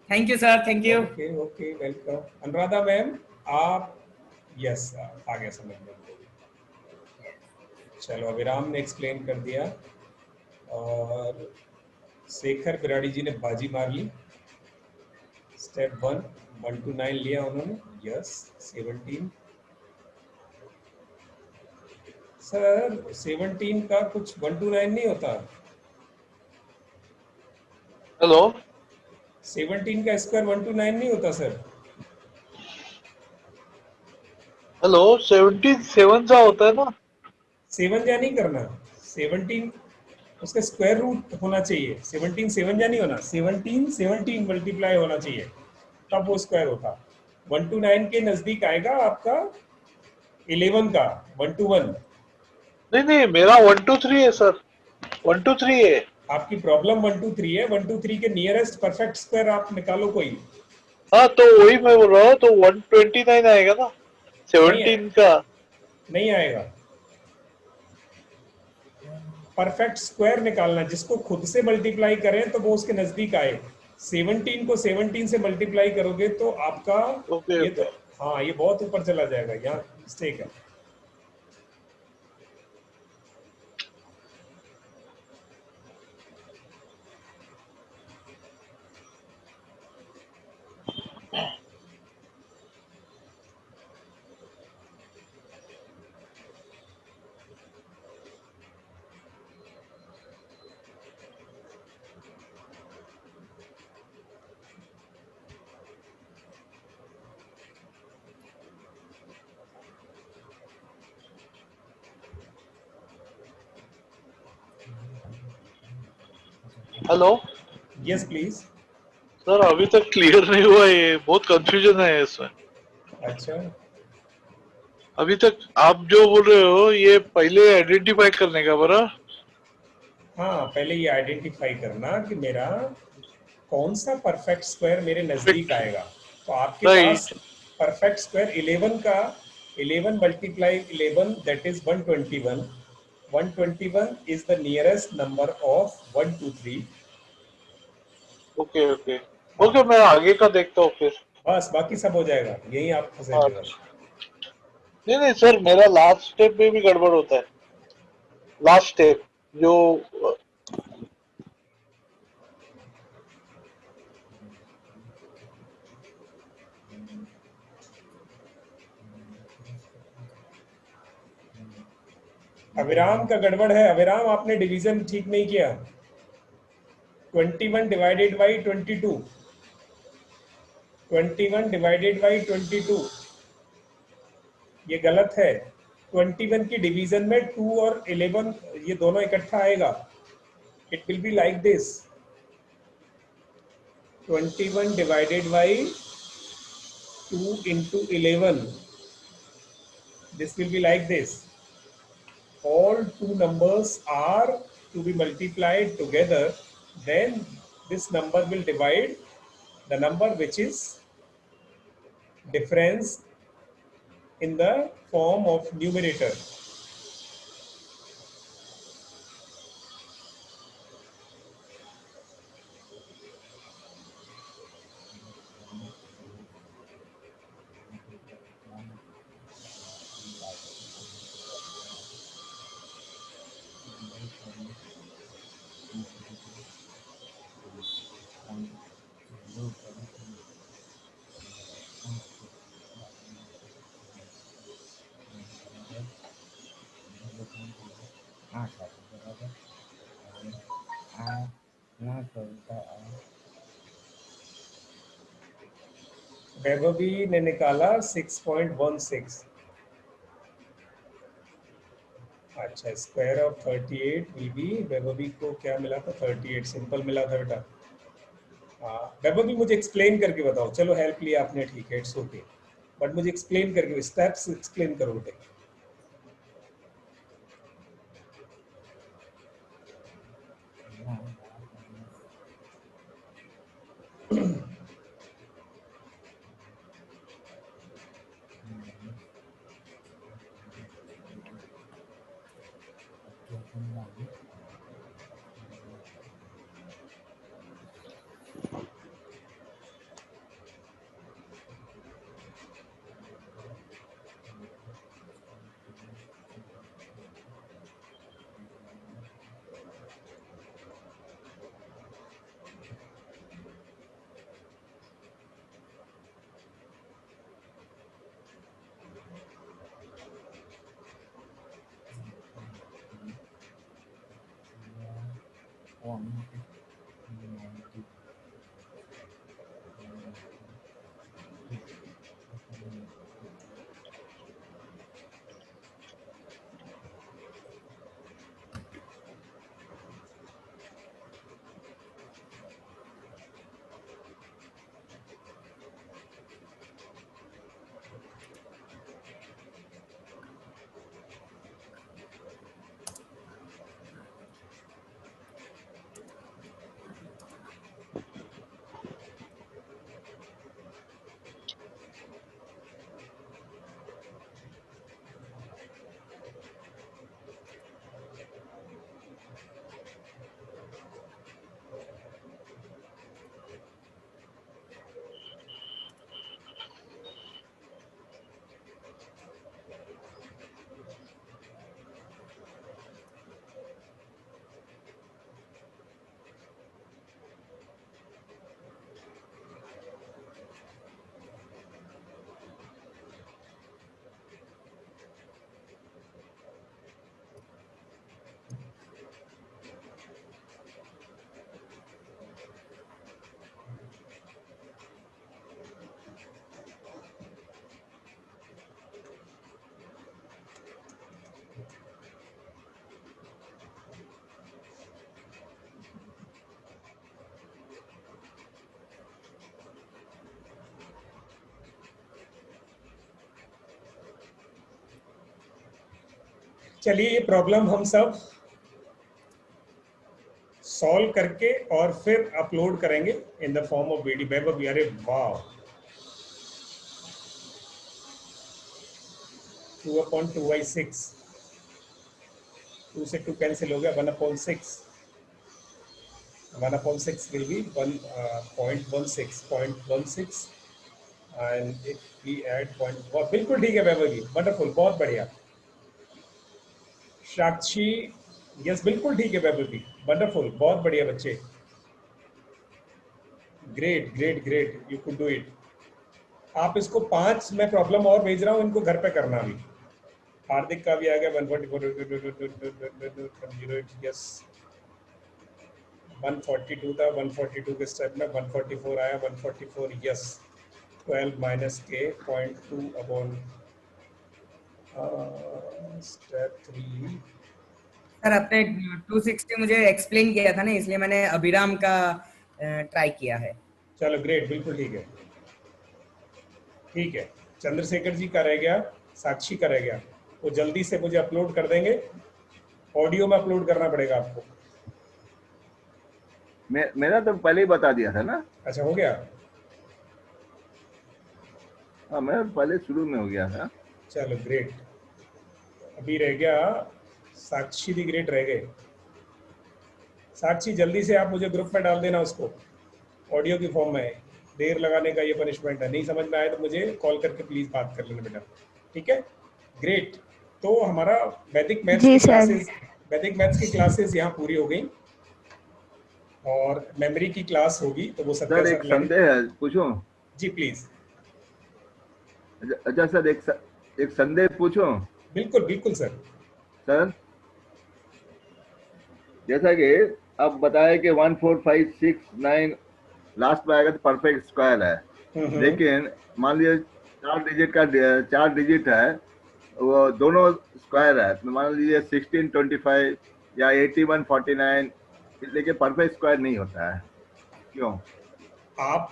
Thank you, sir. Thank you. Okay okay, welcome. Anuradha ma'am, आप, यस, आ गया समझ में। चलो, अभिराम ने एक्सप्लेन कर दिया, और शेखर बिराड़ी जी ने बाजी मार ली। स्टेप 1 1 to 9 लिया उन्होंने। यस, 17। सर 17 का कुछ 1 to 9 नहीं होता। हेलो 17 का स्क्वायर 1 to 9 नहीं होता सर। हेलो 17 7 सा होता है ना। 7 जा नहीं करना, 17 उसका स्क्वायर रूट होना चाहिए। 17 7 जा नहीं होना, 17 मल्टीप्लाई होना चाहिए, तब वो स्क्वायर होता। 1 to 9 के नजदीक आएगा आपका 11 का 1 to 1। नहीं नहीं, मेरा 1 2 3 है सर, 1 2 3 है। आपकी प्रॉब्लम 1 to 3 है। 1 to 3 के नियरेस्ट परफेक्ट स्क्वायर आप निकालो कोई। हाँ तो वही मैं बोल रहा हूँ, तो 129 आएगा ना 17 का। नहीं आएगा। परफेक्ट स्क्वायर निकालना, जिसको खुद से मल्टीप्लाई करें तो वो उसके नजदीक आए। 17 को 17 से मल्टीप्लाई करोगे तो आपका ओके ये ओके। तो, हाँ, ये बहुत ऊपर चला जाएगा, यहाँ मिस्टेक है। Hello yes please. सर, अभी तक क्लियर नहीं हुआ, ये बहुत कंफ्यूजन है इसमें। अच्छा, अभी तक आप जो बोल रहे हो ये पहले आइडेंटिफाई करने का बरा। हाँ, पहले ये आइडेंटिफाई करना कि मेरा कौन सा परफेक्ट स्क्वायर मेरे नजदीक आएगा। तो आपके राइट। पास परफेक्ट स्क्वायर 11 का 11 multiply 11 that is 121। 121 is the nearest number of 1 2 3। Okay okay okay, मैं आगे का देखता हूँ फिर। बस बाकी सब हो जाएगा, यही आप फंसे हाँ। थे बस। नहीं नहीं सर, मेरा लास्ट स्टेप में भी गड़बड़ होता है। लास्ट स्टेप जो अभिराम का गड़बड़ है। अभिराम, आपने डिवीजन ठीक नहीं किया। 21 डिवाइडेड बाई 22, 21 डिवाइडेड बाई 22 ये गलत है। 21 की डिवीजन में 2 और 11 ये दोनों इकट्ठा आएगा। It will be like this, 21 divided by 2 into 11, this will be like this. All two numbers are to be multiplied together, then this number will divide the number which is difference in the form of numerator. 8 है बराबर आ ना करता वैभवी ने निकाला 6.16। अच्छा, square of 38 will be, Vaibhavi को क्या मिला था? 38 सिंपल मिला था बेटा। हाँ वैभवी, मुझे एक्सप्लेन करके बताओ। चलो हेल्प लिया आपने, ठीक है, इट्स ओके, बट मुझे एक्सप्लेन करके, स्टेप्स एक्सप्लेन करो बेटे। चलिए ये प्रॉब्लम हम सब सॉल्व करके और फिर अपलोड करेंगे in the form of video. Vaibhav, अरे वाह, 2/2/6, 2 से 2 कैंसिल हो गया, 1/6, 1/6 will be 0.16 and if we add बिल्कुल ठीक है वैभव जी, वंडरफुल, बहुत बढ़िया। साक्षी, यस बिल्कुल ठीक है वैभव जी, वंडरफुल, बहुत बढ़िया बच्चे, great great great, you could do it. आप इसको 5 मैं प्रॉब्लम और भेज रहा हूँ, इनको घर पे करना अभी। हार्दिक का भी आ गया 144, यस 142 था, 142 के स्टेप में 144 आया, 144 यस, 12 माइनस के 0.2 अपॉन स्टेप 3। सर आपने 260 मुझे एक्सप्लेन किया था ना, इसलिए मैंने अभिराम का ट्राई किया है। चलो ग्रेट, बिल्कुल ठीक है, ठीक है। चंद्रशेखर जी का रह गया, साक्षी का रह गया, वो जल्दी से मुझे अपलोड कर देंगे, ऑडियो में अपलोड करना पड़ेगा आपको। मेरा तो पहले ही बता दिया था ना। अच्छा हो गया, हाँ मेरा पहले शुरू में हो गया था। चलो ग्रेट। अभी रह गया साक्षी दी, ग्रेट रह गए। साक्षी जल्दी से आप मुझे ग्रुप में डाल देना उसको, ऑडियो की फॉर्म में। देर लगाने का ये पनिशमेंट है, नहीं समझ में आए तो मुझे कॉल करके प्लीज बात कर लेना बेटा, ठीक है। ग्रेट, तो हमारा वैदिक मैथ्स की क्लासेस, वैदिक मैथ्स की क्लासेस यहाँ पूरी हो गई और मेमोरी की क्लास होगी, तो वो सर एक संदेह है, पूछूं? जी प्लीज। अच्छा सर, एक संदेह पूछूं? बिल्कुल बिल्कुल सर। सर जैसा कि अब बताया कि 1 4 5 6 9 लास्ट में आएगा तो परफेक्ट स्क्वायर है, लेकिन मान लीजिए 4 डिजिट है, वो दोनों स्क्वायर है, तो मान लीजिए 16 25 या 81 49, लेकिन परफेक्ट स्क्वायर नहीं होता है, क्यों? आप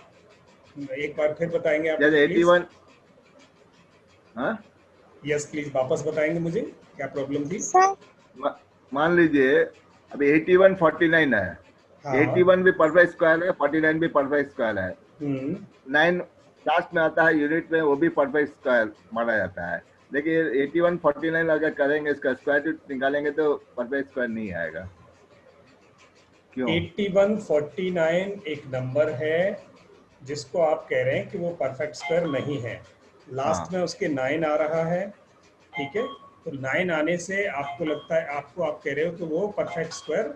एक बार फिर बताएंगे आप? जैसे 81, हाँ यस प्लीज वापस बताएंगे मुझे क्या प्रॉब्लम थी? सर मान लीजिए अभी 81 49 है, हाँ। 81 भी परफेक्ट स्क्वायर है, 49 भी परफेक्ट स्क्वायर है, 9 लास्ट में आता है यूनिट में, वो भी परफेक्ट स्क्वायर माना जाता है, लेकिन 81 49 अगर करेंगे, इसका स्क्वायर रूट निकालेंगे तो परफेक्ट स्क्वायर नहीं आएगा, क्यों? 81 49 एक नंबर है जिसको आप कह रहे हैं कि वो परफेक्ट स्क्वायर नहीं है, लास्ट हाँ। में उसके 9 आ रहा है, ठीक है, तो 9 आने से आपको लगता है, आप कह रहे हो कि वो परफेक्ट स्क्वायर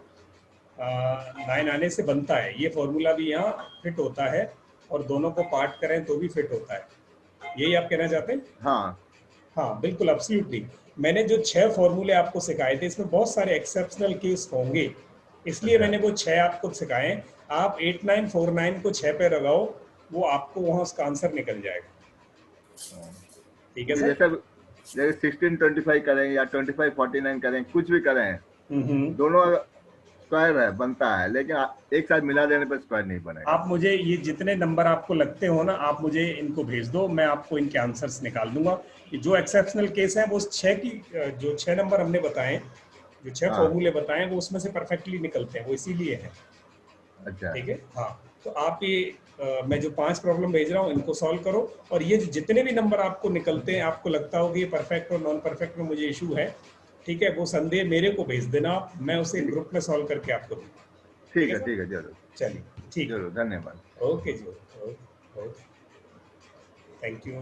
9 आने से बनता है, ये फॉर्मूला भी यहाँ फिट होता है, और दोनों को पार्ट करें तो भी फिट होता है, यही आप कहना चाहते हैं? हाँ हाँ बिल्कुल, एब्सोल्युटली। मैंने जो 6 फॉर्मूले आपको सिखाए थे, इसमें बहुत सारे एक्सेप्शनल केस होंगे, इसलिए मैंने वो 6 आपको सिखाए। आप 8949 को 6 पे लगाओ, वो आपको वहाँ उसका आंसर निकल जाएगा। ठीक है सर? जैसे 16 25 करें या 25 49 करें, कुछ भी करें, दोनों स्क्वायर है, बनता है, लेकिन एक साथ मिला देने पर स्क्वायर नहीं बनेगा। आप मुझे ये जितने नंबर आपको लगते हो ना, आप मुझे इनको भेज दो, मैं आपको इनके आंसर्स निकाल दूंगा। कि जो एक्सेप्शनल केस है वो उस 6 की, जो 6 नंबर हमने बताए, जो 6 फॉर्मूले बताए, वो उसमें से परफेक्टली निकलते हैं, वो इसीलिए है। अच्छा, ठीक है, हाँ। तो आप ये मैं जो 5 प्रॉब्लम भेज रहा हूँ, इनको सॉल्व करो, और ये जितने भी नंबर आपको निकलते हैं, आपको लगता हो कि ये परफेक्ट और नॉन परफेक्ट में मुझे इशू है, ठीक है, वो संदेह मेरे को भेज देना, मैं उसे ग्रुप में सॉल्व करके आपको दूंगा। ठीक है, जरूर। चलिए, ठीक है, जरूर, धन्यवाद। ओके जी, ओके, थैंक यू।